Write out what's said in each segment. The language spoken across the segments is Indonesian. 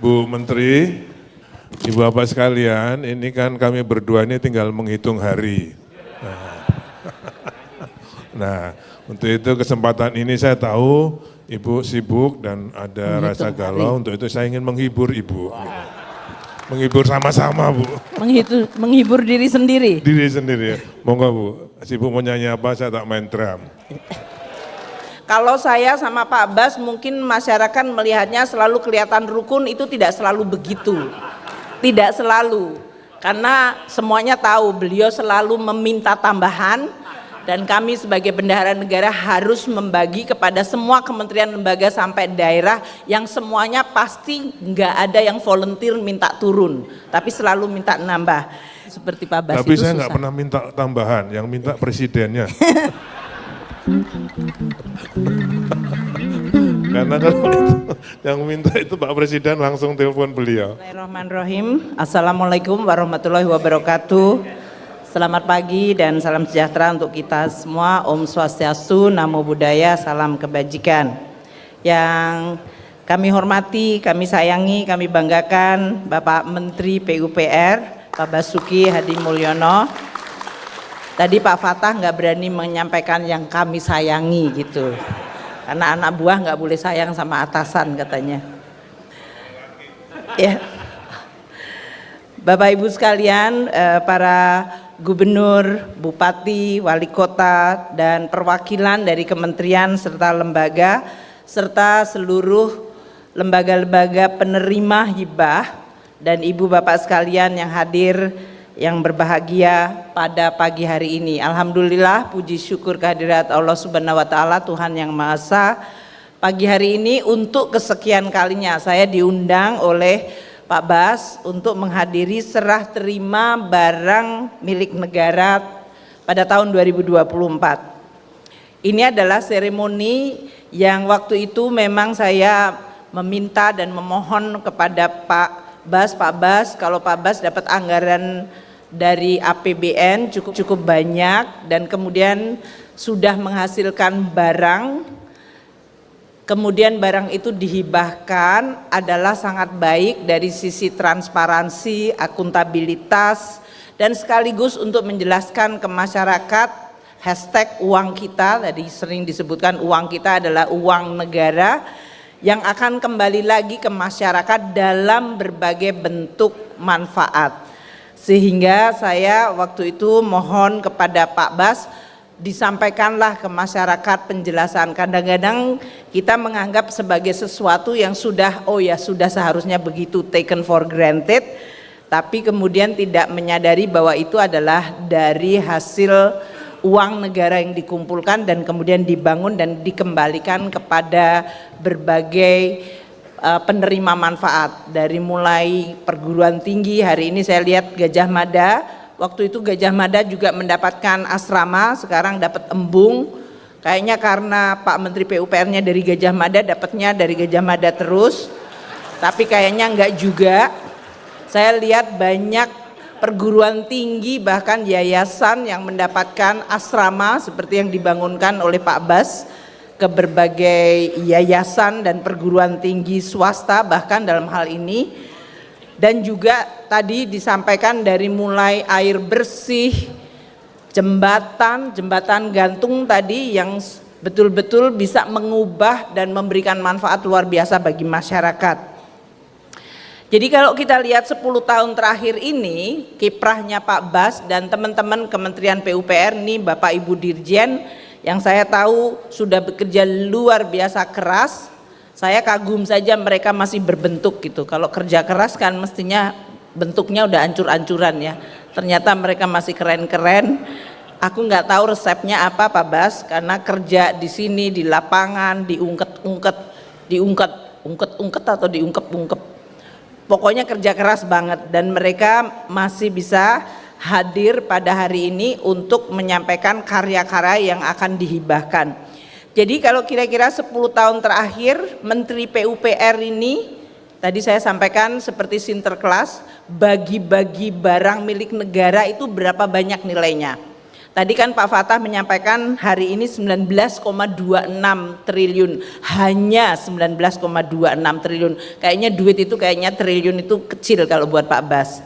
Bu Menteri, Ibu Bapak sekalian, ini kan kami berdua ini tinggal menghitung hari. Nah, untuk itu kesempatan ini saya tahu Ibu sibuk dan ada rasa galau, untuk itu saya ingin menghibur Ibu. Menghibur sama-sama, Bu. Menghibur diri sendiri. Diri sendiri. Monggo, Bu. Sibuk mau nyanyi apa, saya tak main drum. Kalau saya sama Pak Bas mungkin masyarakat melihatnya selalu kelihatan rukun, itu tidak selalu begitu. Tidak selalu. Karena semuanya tahu beliau selalu meminta tambahan dan kami sebagai bendahara negara harus membagi kepada semua kementerian lembaga sampai daerah yang semuanya pasti nggak ada yang volunteer minta turun, tapi selalu minta nambah. Seperti Pak Bas tapi itu saya susah. nggak pernah minta tambahan, yang minta presidennya. Karena kalau itu, yang minta itu Pak Presiden langsung telepon beliau. Bismillahirrahmanirrahim. Assalamualaikum warahmatullahi wabarakatuh. Selamat pagi dan salam sejahtera untuk kita semua. Om Swastiastu, Namo Buddhaya, salam kebajikan. Yang kami hormati, kami sayangi, kami banggakan Bapak Menteri PUPR, Pak Basuki Hadi Mulyono. Tadi Pak Fatah nggak berani menyampaikan yang kami sayangi gitu. Karena anak buah nggak boleh sayang sama atasan katanya. Ya. Bapak Ibu sekalian, para gubernur, bupati, wali kota, dan perwakilan dari kementerian serta lembaga, serta seluruh lembaga-lembaga penerima hibah, dan ibu bapak sekalian yang hadir, yang berbahagia pada pagi hari ini. Alhamdulillah, puji syukur kehadirat Allah Subhanahu wa Ta'ala, Tuhan Yang Maha Esa. Pagi hari ini untuk kesekian kalinya saya diundang oleh Pak Bas untuk menghadiri serah terima barang milik negara pada tahun 2024. Ini adalah seremoni yang waktu itu memang saya meminta dan memohon kepada Pak Bas, kalau Pak Bas dapat anggaran dari APBN cukup banyak dan kemudian sudah menghasilkan barang, kemudian barang itu dihibahkan, adalah sangat baik dari sisi transparansi, akuntabilitas, dan sekaligus untuk menjelaskan ke masyarakat hashtag uang kita, tadi sering disebutkan uang kita adalah uang negara yang akan kembali lagi ke masyarakat dalam berbagai bentuk manfaat. Sehingga saya waktu itu mohon kepada Pak Bas, disampaikanlah ke masyarakat penjelasan. Kadang-kadang kita menganggap sebagai sesuatu yang sudah, oh ya sudah seharusnya begitu, taken for granted, tapi kemudian tidak menyadari bahwa itu adalah dari hasil uang negara yang dikumpulkan dan kemudian dibangun dan dikembalikan kepada berbagai penerima manfaat. Dari mulai perguruan tinggi, hari ini saya lihat Gajah Mada, waktu itu Gajah Mada juga mendapatkan asrama, sekarang dapat embung. Kayaknya karena Pak Menteri PUPR-nya dari Gajah Mada, dapatnya dari Gajah Mada terus. Tapi kayaknya enggak juga. Saya lihat banyak perguruan tinggi bahkan yayasan yang mendapatkan asrama seperti yang dibangunkan oleh Pak Bas ke berbagai yayasan dan perguruan tinggi swasta bahkan dalam hal ini. Dan juga tadi disampaikan dari mulai air bersih, jembatan gantung tadi yang betul-betul bisa mengubah dan memberikan manfaat luar biasa bagi masyarakat. Jadi kalau kita lihat 10 tahun terakhir ini, kiprahnya Pak Bas dan teman-teman Kementerian PUPR ini, Bapak Ibu Dirjen, yang saya tahu sudah bekerja luar biasa keras. Saya kagum saja mereka masih berbentuk gitu. Kalau kerja keras kan mestinya bentuknya udah ancur-ancuran ya. Ternyata mereka masih keren-keren. Aku nggak tahu resepnya apa Pak Bas, karena kerja di sini di lapangan, diungket-ungket atau diungkep-ungkep. Pokoknya kerja keras banget dan mereka masih bisa hadir pada hari ini untuk menyampaikan karya-karya yang akan dihibahkan. Jadi kalau kira-kira 10 tahun terakhir Menteri PUPR ini, tadi saya sampaikan seperti Sinterklas, bagi-bagi barang milik negara itu berapa banyak nilainya. Tadi kan Pak Fatah menyampaikan hari ini 19,26 triliun, hanya 19,26 triliun. Kayaknya duit itu, kayaknya triliun itu kecil kalau buat Pak Bas.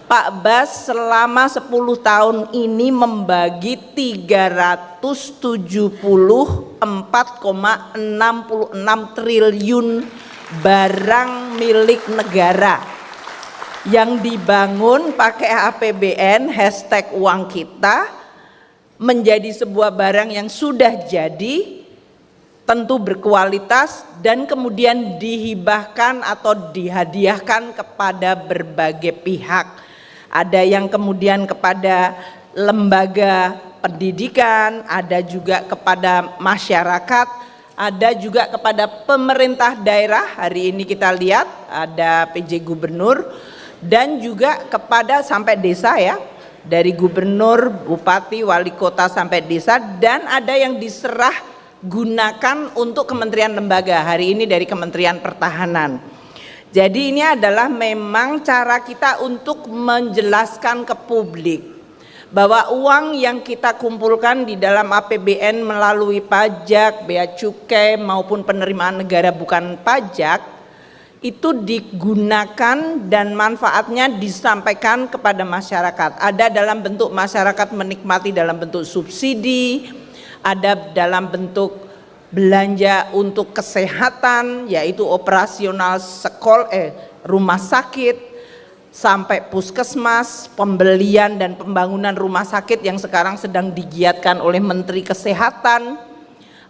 Pak Bas selama 10 tahun ini membagi 374,66 triliun barang milik negara yang dibangun pakai APBN hashtag uang kita menjadi sebuah barang yang sudah jadi, tentu berkualitas, dan kemudian dihibahkan atau dihadiahkan kepada berbagai pihak. Ada yang kemudian kepada lembaga pendidikan, ada juga kepada masyarakat, ada juga kepada pemerintah daerah. Hari ini kita lihat ada PJ Gubernur, dan juga kepada sampai desa ya, dari gubernur, bupati, wali kota sampai desa, dan ada yang diserah gunakan untuk kementerian lembaga, hari ini dari Kementerian Pertahanan. Jadi ini adalah memang cara kita untuk menjelaskan ke publik bahwa uang yang kita kumpulkan di dalam APBN melalui pajak, bea cukai maupun penerimaan negara bukan pajak itu digunakan dan manfaatnya disampaikan kepada masyarakat. Ada dalam bentuk masyarakat menikmati dalam bentuk subsidi, ada dalam bentuk belanja untuk kesehatan, yaitu operasional rumah sakit, sampai puskesmas, pembelian dan pembangunan rumah sakit yang sekarang sedang digiatkan oleh Menteri Kesehatan.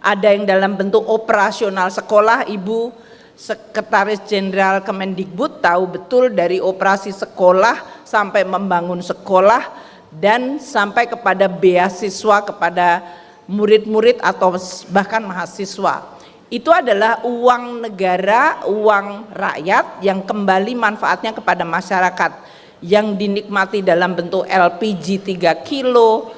Ada yang dalam bentuk operasional sekolah, Ibu Sekretaris Jenderal Kemendikbud tahu betul dari operasi sekolah sampai membangun sekolah dan sampai kepada beasiswa kepada murid-murid atau bahkan mahasiswa. Itu adalah uang negara, uang rakyat yang kembali manfaatnya kepada masyarakat, yang dinikmati dalam bentuk LPG 3 kilo,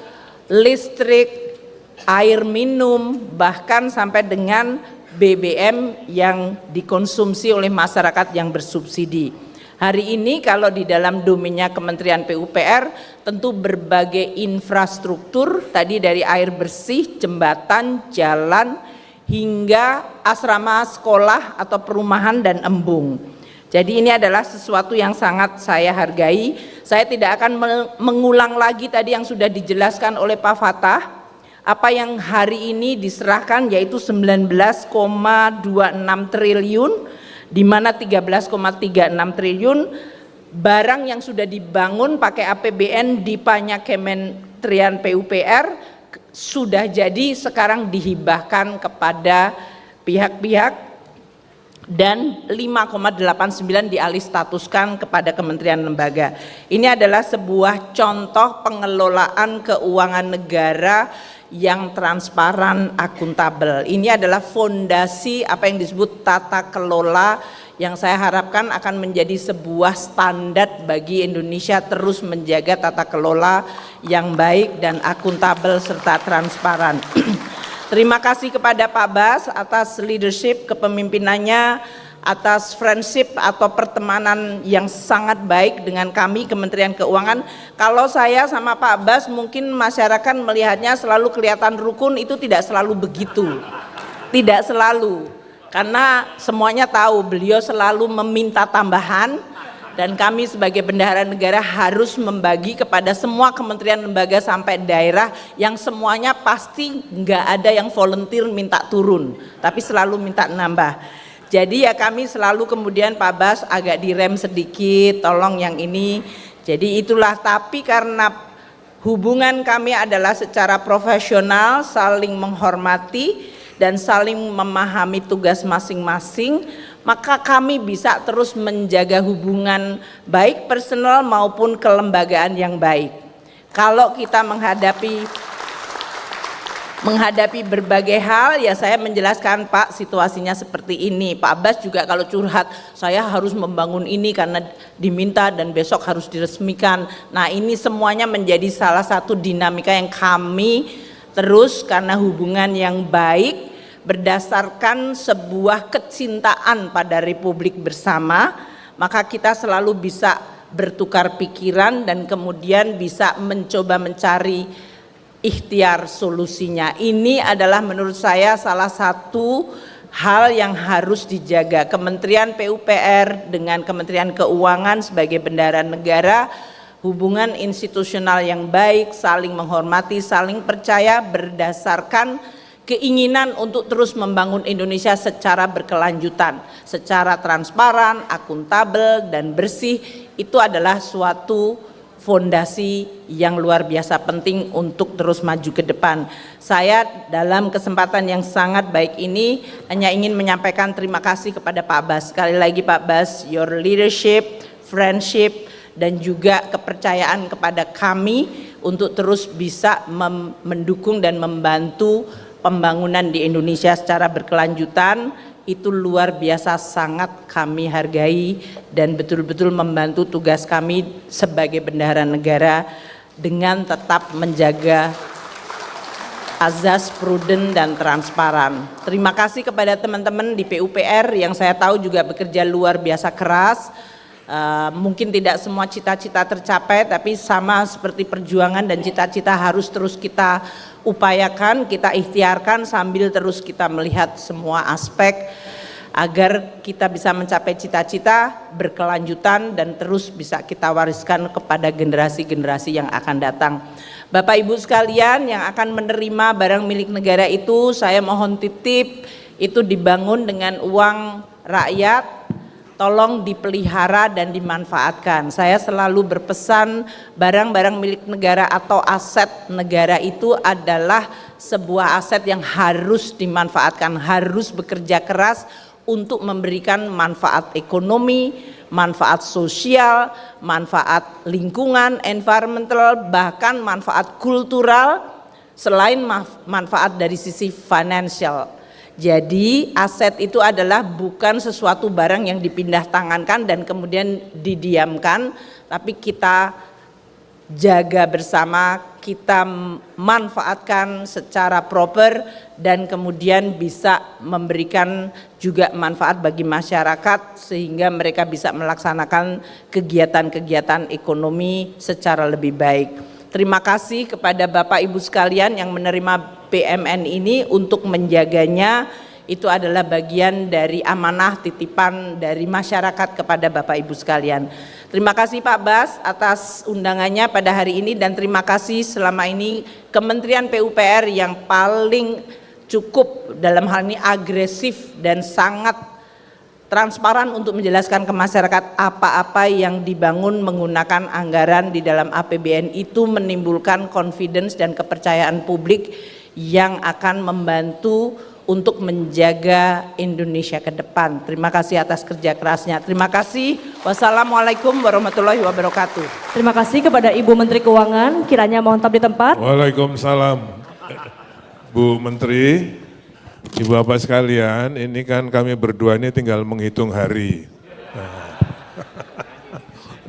listrik, air minum, bahkan sampai dengan BBM yang dikonsumsi oleh masyarakat yang bersubsidi. Hari ini kalau di dalam domainnya Kementerian PUPR tentu berbagai infrastruktur, tadi dari air bersih, jembatan, jalan, hingga asrama sekolah atau perumahan dan embung. Jadi ini adalah sesuatu yang sangat saya hargai. Saya tidak akan mengulang lagi tadi yang sudah dijelaskan oleh Pak Fatah. Apa yang hari ini diserahkan yaitu 19,26 triliun, di mana 13,36 triliun barang yang sudah dibangun pakai APBN di Kementerian PUPR sudah jadi, sekarang dihibahkan kepada pihak-pihak, dan 5,89 dialih statuskan kepada kementerian lembaga. Ini adalah sebuah contoh pengelolaan keuangan negara yang transparan, akuntabel. Ini adalah fondasi apa yang disebut tata kelola yang saya harapkan akan menjadi sebuah standar bagi Indonesia terus menjaga tata kelola yang baik dan akuntabel serta transparan. Terima kasih kepada Pak Bas atas leadership kepemimpinannya, atas friendship atau pertemanan yang sangat baik dengan kami Kementerian Keuangan. Kalau saya sama Pak Bas mungkin masyarakat melihatnya selalu kelihatan rukun, itu tidak selalu begitu. Tidak selalu, karena semuanya tahu beliau selalu meminta tambahan, dan kami sebagai bendahara negara harus membagi kepada semua kementerian lembaga sampai daerah yang semuanya pasti nggak ada yang volunteer minta turun, tapi selalu minta nambah. Jadi ya kami selalu kemudian Pak Bas agak direm sedikit, tolong yang ini. Jadi itulah, tapi karena hubungan kami adalah secara profesional, saling menghormati dan saling memahami tugas masing-masing, maka kami bisa terus menjaga hubungan baik personal maupun kelembagaan yang baik. Kalau kita menghadapi berbagai hal, ya saya menjelaskan, Pak, situasinya seperti ini. Pak Abbas juga kalau curhat, saya harus membangun ini karena diminta dan besok harus diresmikan. Nah, ini semuanya menjadi salah satu dinamika yang kami terus, karena hubungan yang baik berdasarkan sebuah kecintaan pada Republik bersama, maka kita selalu bisa bertukar pikiran dan kemudian bisa mencoba mencari ikhtiar solusinya. Ini adalah menurut saya salah satu hal yang harus dijaga. Kementerian PUPR dengan Kementerian Keuangan sebagai bendahara negara, hubungan institusional yang baik, saling menghormati, saling percaya berdasarkan keinginan untuk terus membangun Indonesia secara berkelanjutan, secara transparan, akuntabel, dan bersih. Itu adalah suatu fondasi yang luar biasa penting untuk terus maju ke depan. Saya dalam kesempatan yang sangat baik ini hanya ingin menyampaikan terima kasih kepada Pak Bas. Sekali lagi Pak Bas, your leadership, friendship, dan juga kepercayaan kepada kami untuk terus bisa mendukung dan membantu pembangunan di Indonesia secara berkelanjutan. Itu luar biasa, sangat kami hargai dan betul-betul membantu tugas kami sebagai bendahara negara dengan tetap menjaga azas prudent dan transparan. Terima kasih kepada teman-teman di PUPR yang saya tahu juga bekerja luar biasa keras. Mungkin tidak semua cita-cita tercapai, tapi sama seperti perjuangan dan cita-cita harus terus kita upayakan, kita ikhtiarkan sambil terus kita melihat semua aspek agar kita bisa mencapai cita-cita berkelanjutan dan terus bisa kita wariskan kepada generasi-generasi yang akan datang. Bapak Ibu sekalian yang akan menerima barang milik negara itu, saya mohon titip itu dibangun dengan uang rakyat, tolong dipelihara dan dimanfaatkan. Saya selalu berpesan barang-barang milik negara atau aset negara itu adalah sebuah aset yang harus dimanfaatkan, harus bekerja keras untuk memberikan manfaat ekonomi, manfaat sosial, manfaat lingkungan, environmental, bahkan manfaat kultural selain manfaat dari sisi financial. Jadi aset itu adalah bukan sesuatu barang yang dipindah tangankan dan kemudian didiamkan, tapi kita jaga bersama, kita manfaatkan secara proper dan kemudian bisa memberikan juga manfaat bagi masyarakat sehingga mereka bisa melaksanakan kegiatan-kegiatan ekonomi secara lebih baik. Terima kasih kepada Bapak Ibu sekalian yang menerima BMN ini untuk menjaganya. Itu adalah bagian dari amanah titipan dari masyarakat kepada Bapak Ibu sekalian. Terima kasih Pak Bas atas undangannya pada hari ini dan terima kasih selama ini Kementerian PUPR yang paling cukup dalam hal ini agresif dan sangat transparan untuk menjelaskan ke masyarakat apa-apa yang dibangun menggunakan anggaran di dalam APBN itu menimbulkan confidence dan kepercayaan publik yang akan membantu untuk menjaga Indonesia ke depan. Terima kasih atas kerja kerasnya. Terima kasih. Wassalamualaikum warahmatullahi wabarakatuh. Terima kasih kepada Ibu Menteri Keuangan. Kiranya mohon tetap di tempat. Waalaikumsalam. Bu Menteri, Ibu Bapak sekalian, ini kan kami berdua ini tinggal menghitung hari.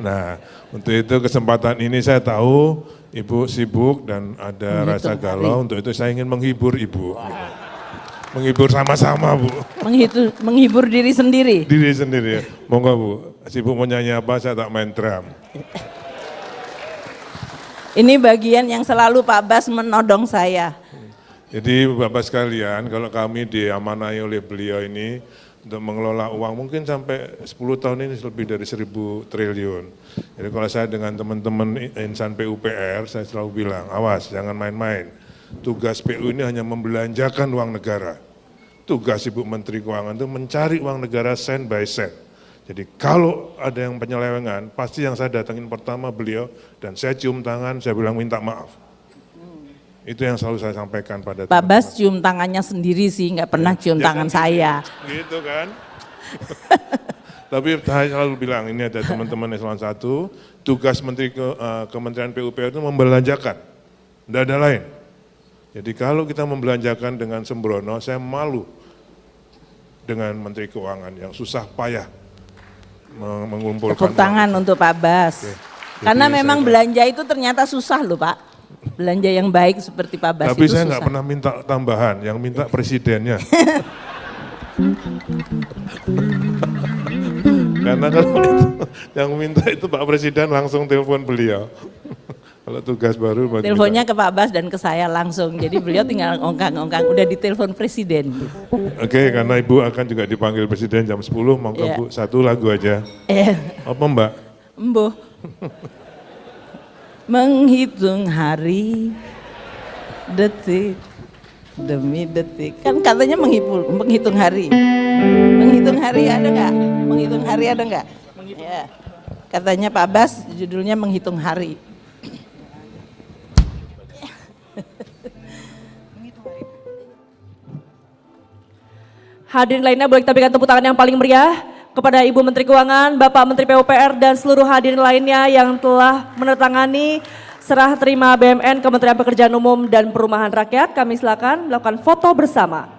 Nah, untuk itu kesempatan ini saya tahu Ibu sibuk dan ada rasa galau, untuk itu saya ingin menghibur Ibu. Menghibur sama-sama Bu. Menghibur diri sendiri. Diri sendiri. Monggo Bu, sibuk mau nyanyi apa saya tak main drum. Ini bagian yang selalu Pak Bas menodong saya. Jadi Bapak sekalian, kalau kami diamanai oleh beliau ini untuk mengelola uang mungkin sampai 10 tahun ini lebih dari 1.000 triliun. Jadi kalau saya dengan teman-teman insan PUPR, saya selalu bilang, awas jangan main-main. Tugas PU ini hanya membelanjakan uang negara. Tugas Ibu Menteri Keuangan itu mencari uang negara sen by sen. Jadi kalau ada yang penyelewengan, pasti yang saya datangin pertama beliau dan saya cium tangan, saya bilang minta maaf. Itu yang selalu saya sampaikan pada Pak Bas cium tangannya sendiri sih, nggak pernah cium tangan saya. Gitu kan. Tapi saya selalu bilang, ini ada teman-teman eselon 1, tugas Kementerian PUPR itu membelanjakan, tidak ada lain. Jadi kalau kita membelanjakan dengan sembrono, saya malu dengan Menteri Keuangan yang susah payah mengumpulkan. Tepuk tangan untuk Pak Bas. Oke. Karena memang belanja itu ternyata susah loh Pak. Belanja yang baik seperti Pak Bas tapi itu saya susah. nggak pernah minta tambahan, yang minta presidennya. Karena kalau itu, yang minta itu Pak Presiden langsung telepon beliau. Kalau tugas baru buat Teleponnya ke Pak Bas dan ke saya langsung. Jadi beliau tinggal ngongkang-ngongkang, udah ditelepon presiden. Gitu. Oke, karena Ibu akan juga dipanggil presiden jam 10, monggo Iya. Bu, satu lagu aja. Apa Mbak? Embuh. Menghitung hari, detik demi detik. Kan katanya menghitung hari. Menghitung hari ada nggak? Menghitung hari ada nggak? Ya. Katanya Pak Bas judulnya menghitung hari. Hadirin lainnya boleh kita berikan tepuk tangan yang paling meriah kepada Ibu Menteri Keuangan, Bapak Menteri PUPR dan seluruh hadirin lainnya yang telah menandatangani serah terima BMN Kementerian Pekerjaan Umum dan Perumahan Rakyat. Kami silakan melakukan foto bersama.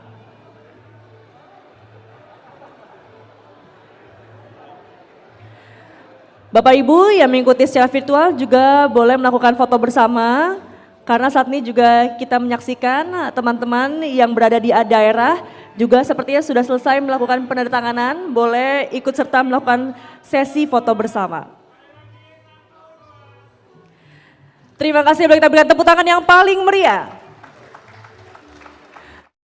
Bapak Ibu yang mengikuti secara virtual juga boleh melakukan foto bersama karena saat ini juga kita menyaksikan teman-teman yang berada di daerah juga sepertinya sudah selesai melakukan penandatanganan, boleh ikut serta melakukan sesi foto bersama. Terima kasih, boleh kita berikan tepuk tangan yang paling meriah.